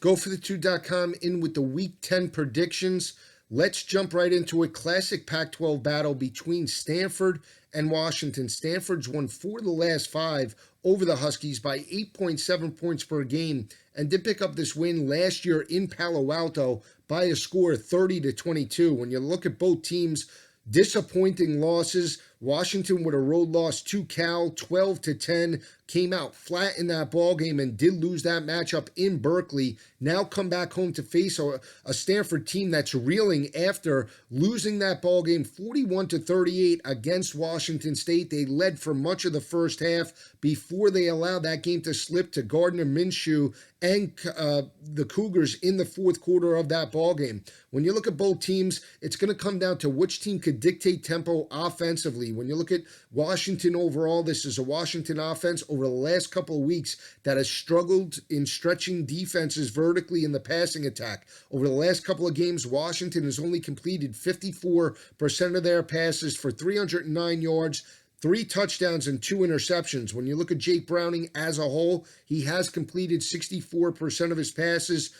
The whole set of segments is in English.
GoForThe2.com in with the Week 10 predictions. Let's jump right into a classic Pac-12 battle between Stanford and Washington. Stanford's won 4 of the last 5 over the Huskies by 8.7 points per game and did pick up this win last year in Palo Alto by a score of 30-22. When you look at both teams, disappointing losses. Washington with a road loss to Cal, 12-10, came out flat in that ball game and did lose that matchup in Berkeley. Now come back home to face a Stanford team that's reeling after losing that ball game 41-38 against Washington State. They led for much of the first half before they allowed that game to slip to Gardner Minshew and the Cougars in the fourth quarter of that ball game. When you look at both teams, it's going to come down to which team could dictate tempo offensively. When you look at Washington overall, this is a Washington offense over the last couple of weeks that has struggled in stretching defenses vertically in the passing attack. Over the last couple of games, Washington has only completed 54% of their passes for 309 yards, 3 touchdowns and 2 interceptions. When you look at Jake Browning as a whole, he has completed 64% of his passes,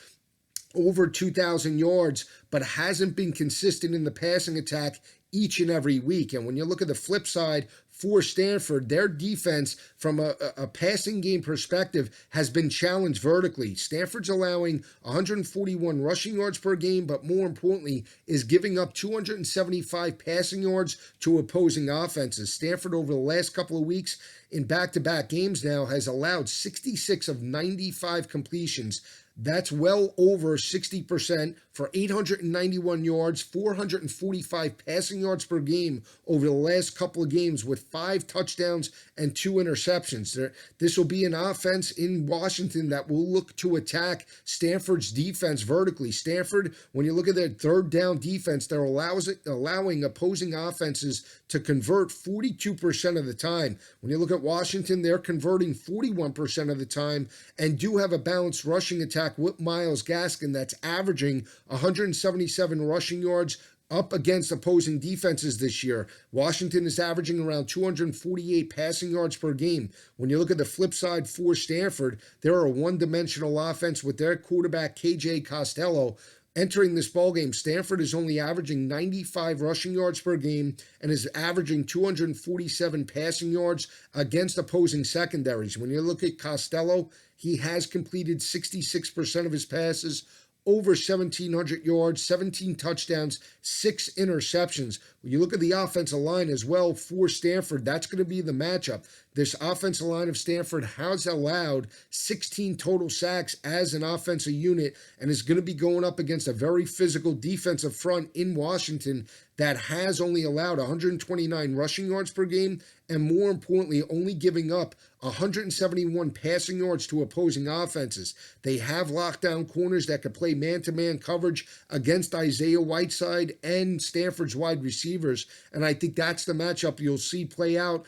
over 2,000 yards, but hasn't been consistent in the passing attack each and every week. And when you look at the flip side for Stanford, their defense from a passing game perspective has been challenged vertically. Stanford's allowing 141 rushing yards per game, but more importantly is giving up 275 passing yards to opposing offenses. Stanford over the last couple of weeks in back-to-back games now has allowed 66 of 95 completions. That's well over 60% for 891 yards, 445 passing yards per game over the last couple of games with 5 touchdowns and 2 interceptions. This will be an offense in Washington that will look to attack Stanford's defense vertically. Stanford, when you look at their third down defense, they're allowing opposing offenses to convert 42% of the time. When you look at Washington, they're converting 41% of the time and do have a balanced rushing attack with Myles Gaskin that's averaging 177 rushing yards up against opposing defenses this year. Washington is averaging around 248 passing yards per game. When you look at the flip side for Stanford, they're a one-dimensional offense with their quarterback KJ Costello. Entering this ballgame, Stanford is only averaging 95 rushing yards per game and is averaging 247 passing yards against opposing secondaries. When you look at Costello, he has completed 66% of his passes, over 1,700 yards, 17 touchdowns, 6 interceptions. When you look at the offensive line as well for Stanford, that's going to be the matchup. This offensive line of Stanford has allowed 16 total sacks as an offensive unit and is going to be going up against a very physical defensive front in Washington that has only allowed 129 rushing yards per game and, more importantly, only giving up 171 passing yards to opposing offenses. They have lockdown corners that could play man-to-man coverage against Isaiah Whiteside and Stanford's wide receivers, and I think that's the matchup you'll see play out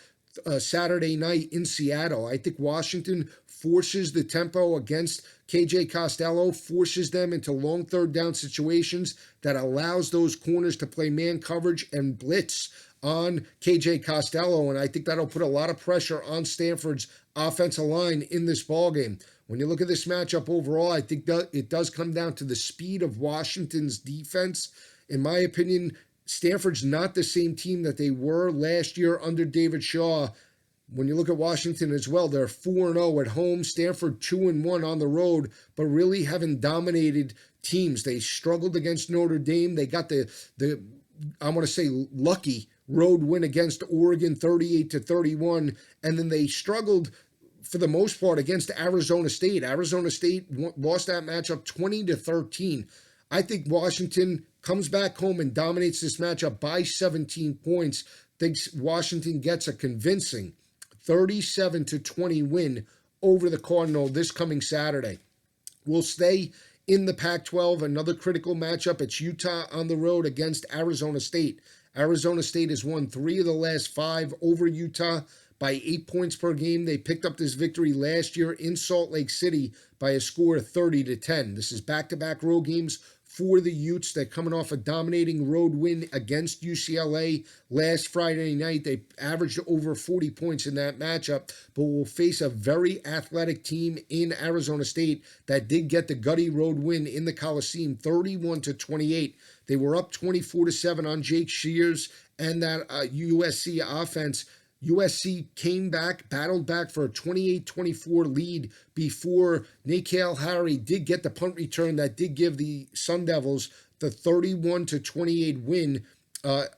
Saturday night in Seattle. I think Washington forces the tempo against KJ Costello, forces them into long third down situations that allows those corners to play man coverage and blitz on KJ Costello, and I think that'll put a lot of pressure on Stanford's offensive line in this ballgame. When you look at this matchup overall, I think that it does come down to the speed of Washington's defense. In my opinion, Stanford's not the same team that they were last year under David Shaw. When you look at Washington as well, they're 4-0 at home, Stanford 2-1 on the road, but really haven't dominated teams. They struggled against Notre Dame. They got the I want to say lucky road win against Oregon 38-31, and then they struggled for the most part against Arizona State. Arizona State lost that matchup 20-13. I think Washington comes back home and dominates this matchup by 17 points. Thinks Washington gets a convincing 37-20 win over the Cardinal this coming Saturday. We'll stay in the Pac-12, another critical matchup. It's Utah on the road against Arizona State. Arizona State has won 3 of the last 5 over Utah by 8 points per game. They picked up this victory last year in Salt Lake City by a score of 30-10. This is back-to-back road games for the Utes. They're coming off a dominating road win against UCLA last Friday night. They averaged over 40 points in that matchup, but will face a very athletic team in Arizona State that did get the gutty road win in the Coliseum, 31-28. They were up 24-7 on Jake Shears and that USC offense. USC came back, battled back for a 28-24 lead before N'Keal Harry did get the punt return that did give the Sun Devils the 31-28 win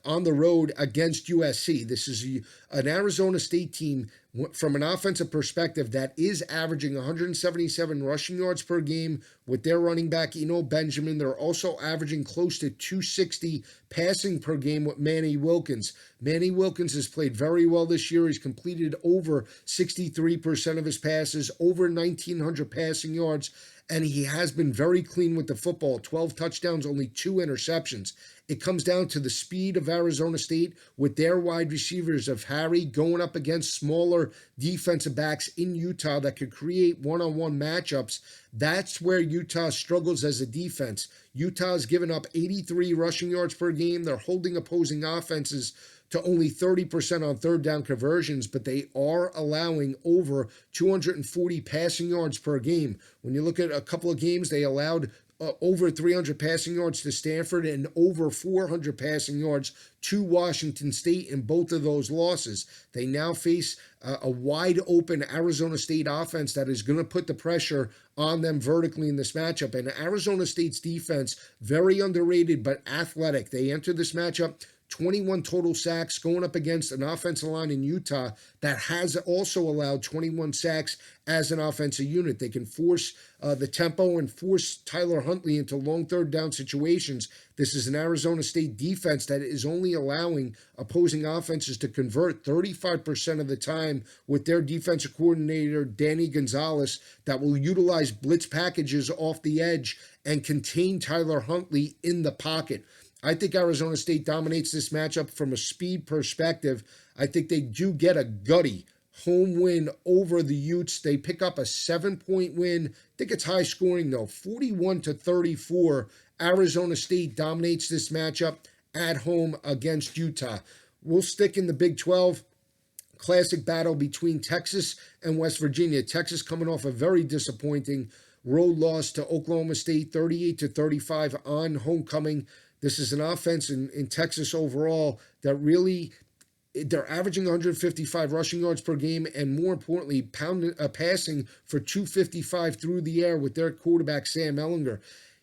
on the road against USC. This is an Arizona State team from an offensive perspective that is averaging 177 rushing yards per game with their running back, Eno Benjamin. They're also averaging close to 260 passing per game with Manny Wilkins. Manny Wilkins has played very well this year. He's completed over 63% of his passes, over 1,900 passing yards, and he has been very clean with the football. 12 touchdowns, only 2 interceptions. It comes down to the speed of Arizona State with their wide receivers of Harry going up against smaller defensive backs in Utah that could create one-on-one matchups. That's where Utah struggles as a defense. Utah has given up 83 rushing yards per game. They're holding opposing offenses to only 30% on third down conversions, but they are allowing over 240 passing yards per game. When you look at a couple of games, they allowed over 300 passing yards to Stanford and over 400 passing yards to Washington State in both of those losses. They now face a wide open Arizona State offense that is going to put the pressure on them vertically in this matchup. And Arizona State's defense, very underrated but athletic. They enter this matchup 21 total sacks, going up against an offensive line in Utah that has also allowed 21 sacks as an offensive unit. They can force the tempo and force Tyler Huntley into long third down situations. This is an Arizona State defense that is only allowing opposing offenses to convert 35% of the time with their defensive coordinator, Danny Gonzalez, that will utilize blitz packages off the edge and contain Tyler Huntley in the pocket. I think Arizona State dominates this matchup from a speed perspective. I think they do get a gutty home win over the Utes. They pick up a 7-point win. I think it's high scoring though, 41-34. Arizona State dominates this matchup at home against Utah. We'll stick in the Big 12. Classic battle between Texas and West Virginia. Texas coming off a very disappointing road loss to Oklahoma State, 38-35 on homecoming. This is an offense in Texas overall that really, they're averaging 155 rushing yards per game and more importantly, passing for 255 through the air with their quarterback, Sam Ehlinger.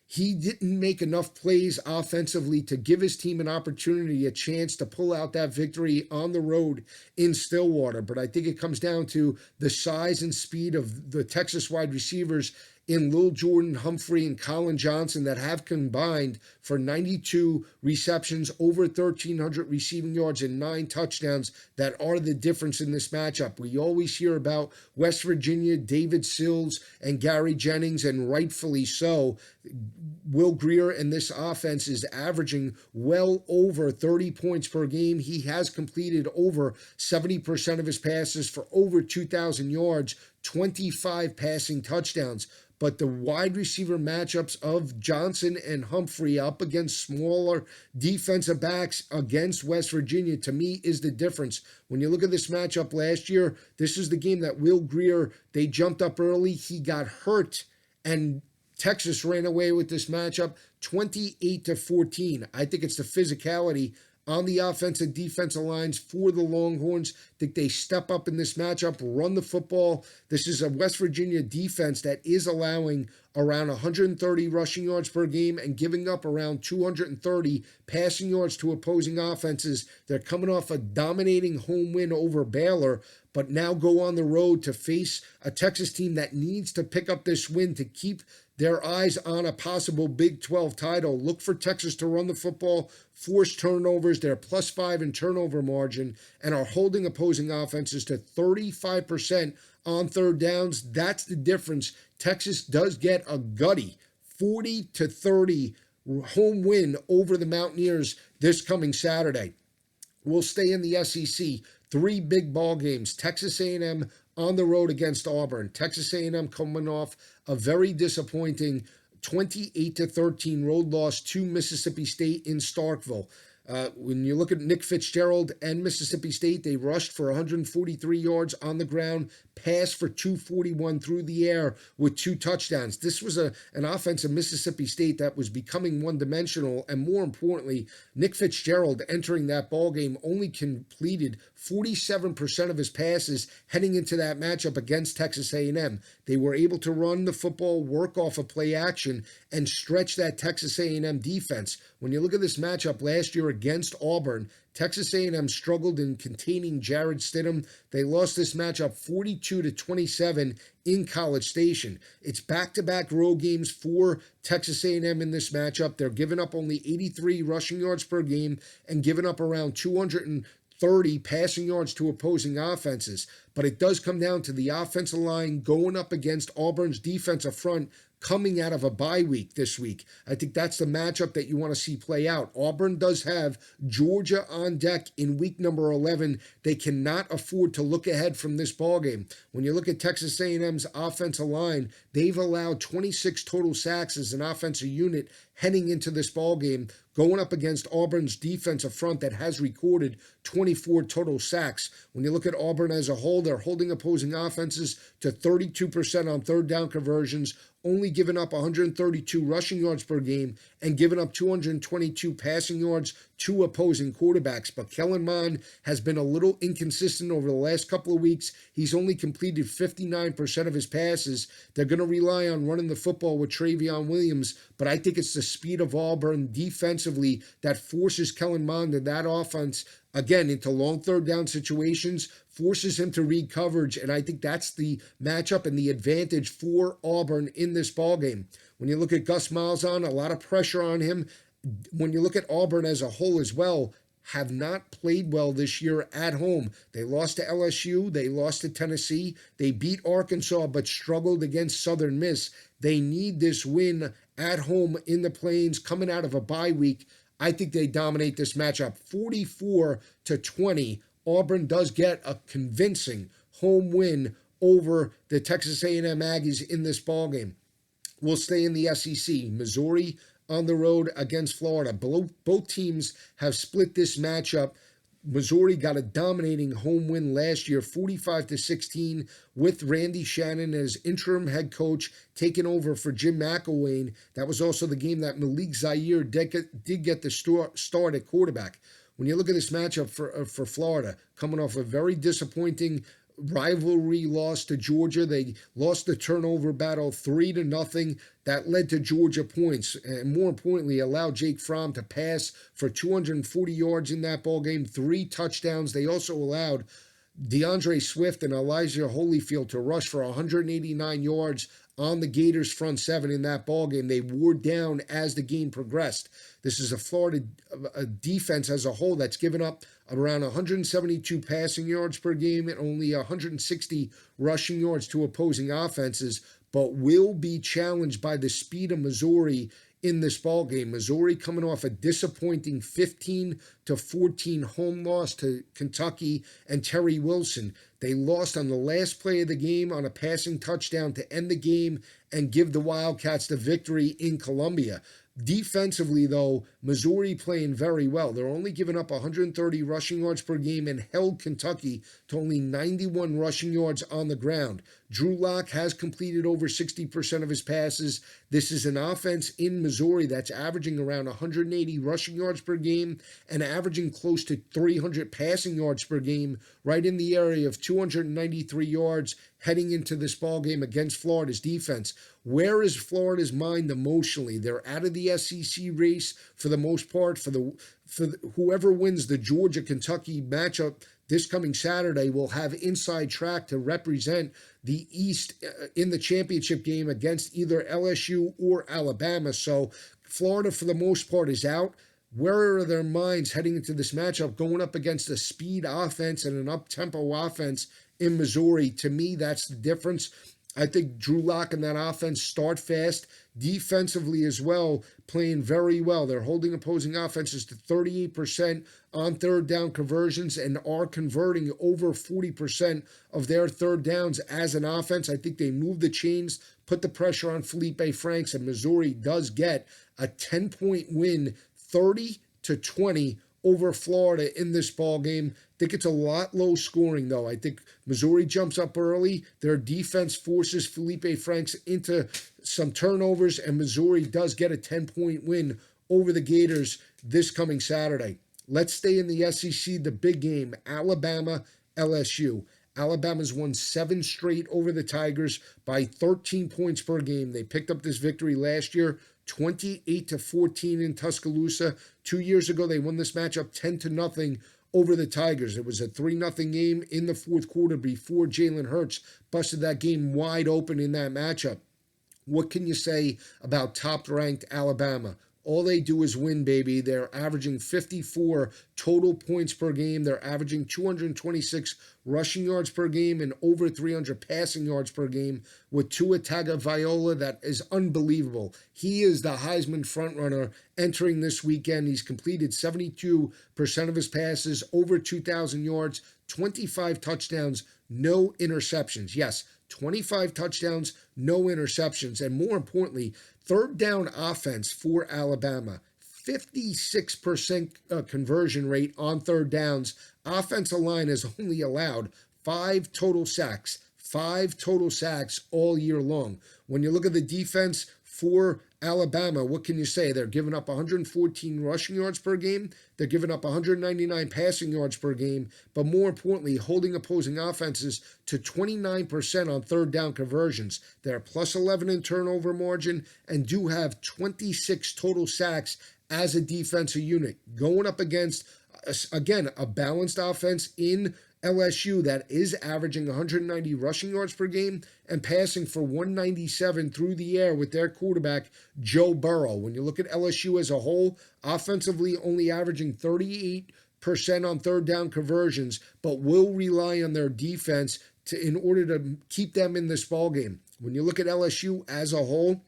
He didn't make enough plays offensively to give his team an opportunity, a chance to pull out that victory on the road in Stillwater. But I think it comes down to the size and speed of the Texas wide receivers in Lil Jordan, Humphrey, and Colin Johnson that have combined for 92 receptions, over 1,300 receiving yards, and 9 touchdowns that are the difference in this matchup. We always hear about West Virginia, David Sills, and Gary Jennings, and rightfully so. Will Grier and this offense is averaging well over 30 points per game. He has completed over 70% of his passes for over 2,000 yards, 25 passing touchdowns. But the wide receiver matchups of Johnson and Humphrey up against smaller defensive backs against West Virginia, to me, is the difference. When you look at this matchup last year, this is the game that Will Grier, they jumped up early. He got hurt, and Texas ran away with this matchup 28-14. I think it's the physicality on the offensive defensive lines for the Longhorns. I think they step up in this matchup, run the football. This is a West Virginia defense that is allowing around 130 rushing yards per game and giving up around 230 passing yards to opposing offenses. They're coming off a dominating home win over Baylor, but now go on the road to face a Texas team that needs to pick up this win to keep their eyes on a possible Big 12 title. Look for Texas to run the football, force turnovers. They're +5 in turnover margin and are holding opposing offenses to 35% on third downs. That's the difference. Texas does get a gutty 40-30 home win over the Mountaineers this coming Saturday. We'll stay in the SEC. 3 big ball games. Texas A&M on the road against Auburn. Texas A&M coming off a very disappointing 28-13 road loss to Mississippi State in Starkville. When you look at Nick Fitzgerald and Mississippi State, they rushed for 143 yards on the ground, passed for 241 through the air with 2 touchdowns. This was an offense of Mississippi State that was becoming one-dimensional, and more importantly, Nick Fitzgerald entering that ball game only completed 47% of his passes heading into that matchup against Texas A&M. They were able to run the football, work off of play action, and stretch that Texas A&M defense. When you look at this matchup last year against Auburn, Texas A&M struggled in containing Jarrett Stidham. They lost this matchup 42-27 in College Station. It's back-to-back road games for Texas A&M in this matchup. They're giving up only 83 rushing yards per game and giving up around 230 passing yards to opposing offenses. But it does come down to the offensive line going up against Auburn's defensive front coming out of a bye week this week. I think that's the matchup that you want to see play out. Auburn does have Georgia on deck in week number 11. They cannot afford to look ahead from this ballgame. When you look at Texas A&M's offensive line, they've allowed 26 total sacks as an offensive unit heading into this ballgame, going up against Auburn's defensive front that has recorded 24 total sacks. When you look at Auburn as a whole, they're holding opposing offenses to 32% on third down conversions, only giving up 132 rushing yards per game and giving up 222 passing yards to opposing quarterbacks. But Kellen Mond has been a little inconsistent over the last couple of weeks. He's only completed 59% of his passes. They're going to rely on running the football with Travion Williams, but I think it's the speed of Auburn defensively that forces Kellen Mond and that offense again into long third down situations, forces him to read coverage, and I think that's the matchup and the advantage for Auburn in this ballgame. When you look at Gus Malzahn, a lot of pressure on him. When you look at Auburn as a whole as well, have not played well this year at home. They lost to LSU, they lost to Tennessee, they beat Arkansas but struggled against Southern Miss. They need this win at home in the Plains coming out of a bye week. I think they dominate this matchup 44-20. Auburn does get a convincing home win over the Texas A&M Aggies in this ballgame. We'll stay in the SEC. Missouri on the road against Florida. Both teams have split this matchup. Missouri got a dominating home win last year, 45-16, with Randy Shannon as interim head coach, taking over for Jim McElwain. That was also the game that Malik Zaire did get the start at quarterback. When you look at this matchup for Florida, coming off a very disappointing rivalry loss to Georgia. They lost the turnover battle 3-0. That led to Georgia points, and more importantly, allowed Jake Fromm to pass for 240 yards in that ball game, 3 touchdowns. They also allowed DeAndre Swift and Elijah Holyfield to rush for 189 yards on the Gators' front 7 in that ballgame. They wore down as the game progressed. This is a Florida defense as a whole that's given up around 172 passing yards per game and only 160 rushing yards to opposing offenses, but will be challenged by the speed of Missouri in this ballgame. Missouri coming off a disappointing 15-14 home loss to Kentucky and Terry Wilson. They lost on the last play of the game on a passing touchdown to end the game and give the Wildcats the victory in Columbia. Defensively, though, Missouri playing very well. They're only giving up 130 rushing yards per game and held Kentucky to only 91 rushing yards on the ground. Drew Lock has completed over 60% of his passes. This is an offense in Missouri that's averaging around 180 rushing yards per game and averaging close to 300 passing yards per game, right in the area of 293 yards heading into this ball game against Florida's defense. Where is Florida's mind emotionally? They're out of the SEC race for the most part. For whoever wins the Georgia-Kentucky matchup this coming Saturday will have inside track to represent the East in the championship game against either LSU or Alabama. So Florida, for the most part, is out. Where are their minds heading into this matchup, going up against a speed offense and an up-tempo offense in Missouri? To me, that's the difference. I think Drew Lock and that offense start fast, defensively as well, playing very well. They're holding opposing offenses to 38% on third down conversions and are converting over 40% of their third downs as an offense. I think they move the chains put the pressure on Felipe Franks, and Missouri does get a 10-point win, 30-20 over Florida in this ball game. I think it's a lot low scoring, though. I think Missouri jumps up early. Their defense forces Felipe Franks into some turnovers, and Missouri does get a 10-point win over the Gators this coming Saturday. Let's stay in the SEC, the big game, Alabama, LSU. Alabama's won 7 straight over the Tigers by 13 points per game. They picked up this victory last year, 28-14 in Tuscaloosa. 2 years ago, they won this matchup 10-0 over the Tigers. It was a 3-0 game in the fourth quarter before Jalen Hurts busted that game wide open in that matchup. What can you say about top-ranked Alabama? All they do is win, baby. They're averaging 54 total points per game. They're averaging 226 rushing yards per game and over 300 passing yards per game with Tua Tagovailoa. That is unbelievable. He is the Heisman frontrunner entering this weekend. He's completed 72% of his passes, over 2,000 yards, 25 touchdowns, no interceptions. Yes, 25 touchdowns, no interceptions. And more importantly, third down offense for Alabama, 56% conversion rate on third downs. Offensive line has only allowed 5 total sacks all year long. When you look at the defense for Alabama, what can you say? They're giving up 114 rushing yards per game. They're giving up 199 passing yards per game. But more importantly, holding opposing offenses to 29% on third down conversions. They're plus 11 in turnover margin and do have 26 total sacks as a defensive unit. Going up against, again, a balanced offense in LSU that is averaging 190 rushing yards per game and passing for 197 through the air with their quarterback, Joe Burrow. When you look at LSU as a whole, offensively only averaging 38% on third down conversions, but will rely on their defense in order to keep them in this ballgame. When you look at LSU as a whole,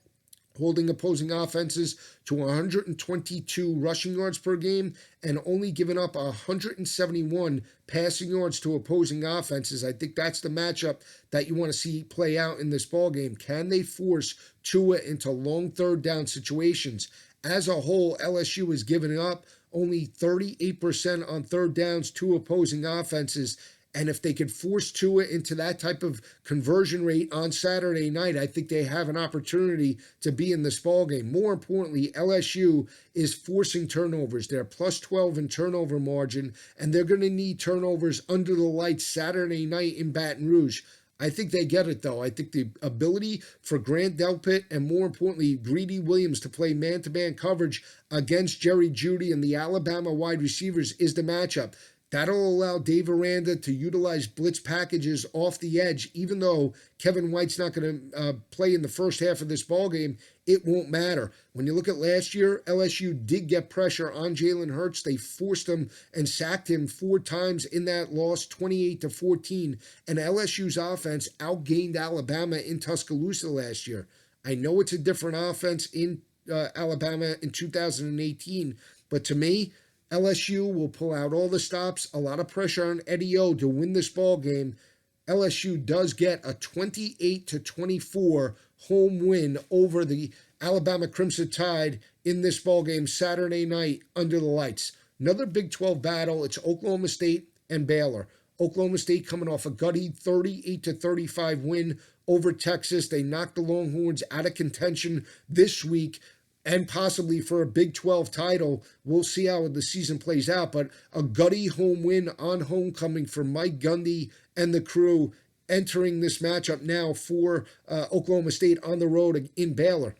holding opposing offenses to 122 rushing yards per game and only giving up 171 passing yards to opposing offenses. I think that's the matchup that you want to see play out in this ballgame. Can they force Tua into long third down situations? As a whole, LSU is giving up only 38% on third downs to opposing offenses. And if they could force Tua into that type of conversion rate on Saturday night, I think they have an opportunity to be in this ballgame. More importantly, LSU is forcing turnovers. They're plus 12 in turnover margin, and they're going to need turnovers under the lights Saturday night in Baton Rouge. I think they get it, though. I think the ability for Grant Delpit and, more importantly, Greedy Williams to play man-to-man coverage against Jerry Jeudy and the Alabama wide receivers is the matchup. That'll allow Dave Aranda to utilize blitz packages off the edge. Even though Kevin White's not going to play in the first half of this ballgame, it won't matter. When you look at last year, LSU did get pressure on Jalen Hurts. They forced him and sacked him 4 times in that loss, 28-14. And LSU's offense outgained Alabama in Tuscaloosa last year. I know it's a different offense in Alabama in 2018, but to me, LSU will pull out all the stops, a lot of pressure on Eddie O to win this ball game. LSU does get a 28-24 home win over the Alabama Crimson Tide in this ball game Saturday night under the lights. Another Big 12 battle. It's Oklahoma State and Baylor. Oklahoma State coming off a gutty 38-35 win over Texas. They knocked the Longhorns out of contention this week, and possibly for a Big 12 title. We'll see how the season plays out, but a gutty home win on homecoming for Mike Gundy and the crew entering this matchup now for Oklahoma State on the road in Baylor.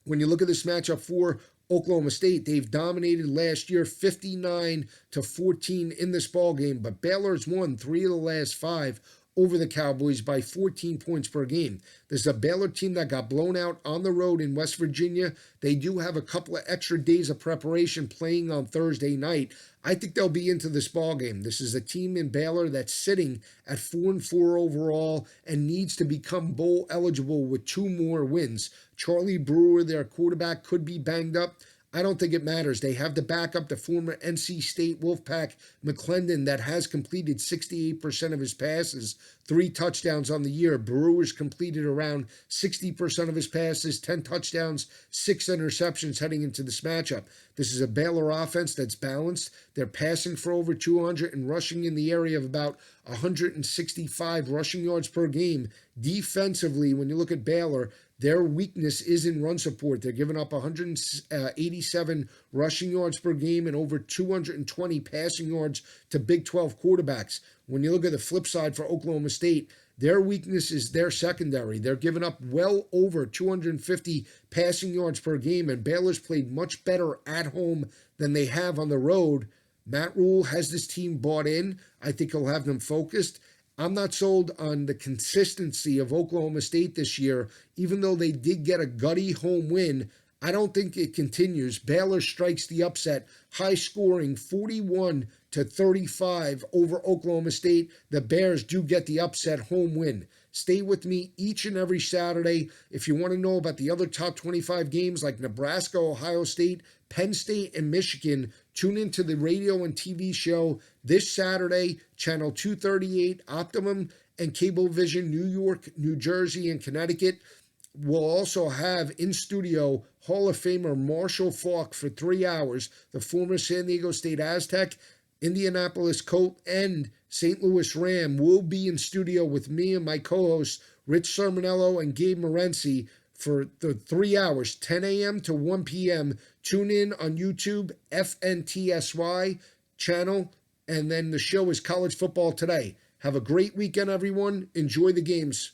When you look at this matchup for Oklahoma State, they've dominated last year 59-14 in this ballgame, but Baylor's won 3 of the last 5 over the Cowboys by 14 points per game. This is a Baylor team that got blown out on the road in West Virginia. They do have a couple of extra days of preparation playing on Thursday night. I think they'll be into this ballgame. This is a team in Baylor that's sitting at 4-4 overall and needs to become bowl eligible with 2 more wins. Charlie Brewer, their quarterback, could be banged up. I don't think it matters. They have the backup, the former NC State Wolfpack McClendon, that has completed 68% of his passes, 3 touchdowns on the year. Brewers completed around 60% of his passes, 10 touchdowns, 6 interceptions heading into this matchup. This is a Baylor offense that's balanced. They're passing for over 200 and rushing in the area of about 165 rushing yards per game. Defensively, when you look at Baylor, their weakness is in run support. They're giving up 187 rushing yards per game and over 220 passing yards to Big 12 quarterbacks. When you look at the flip side for Oklahoma State, their weakness is their secondary. They're giving up well over 250 passing yards per game, and Baylor's played much better at home than they have on the road. Matt Rule has this team bought in. I think he'll have them focused. I'm not sold on the consistency of Oklahoma State this year. Even though they did get a gutty home win, I don't think it continues. Baylor strikes the upset, high scoring 41-35 over Oklahoma State. The Bears do get the upset home win. Stay with me each and every Saturday. If you want to know about the other top 25 games like Nebraska, Ohio State, Penn State, and Michigan, tune into the radio and TV show this Saturday, Channel 238, Optimum, and Cablevision, New York, New Jersey, and Connecticut. We'll also have in studio Hall of Famer Marshall Faulk for 3 hours, the former San Diego State Aztec, Indianapolis Colt, and St. Louis Ram will be in studio with me and my co-hosts, Rich Sermonello and Gabe Morency, for the 3 hours, 10 a.m. to 1 p.m. Tune in on YouTube, FNTSY channel, and then the show is College Football Today. Have a great weekend, everyone. Enjoy the games.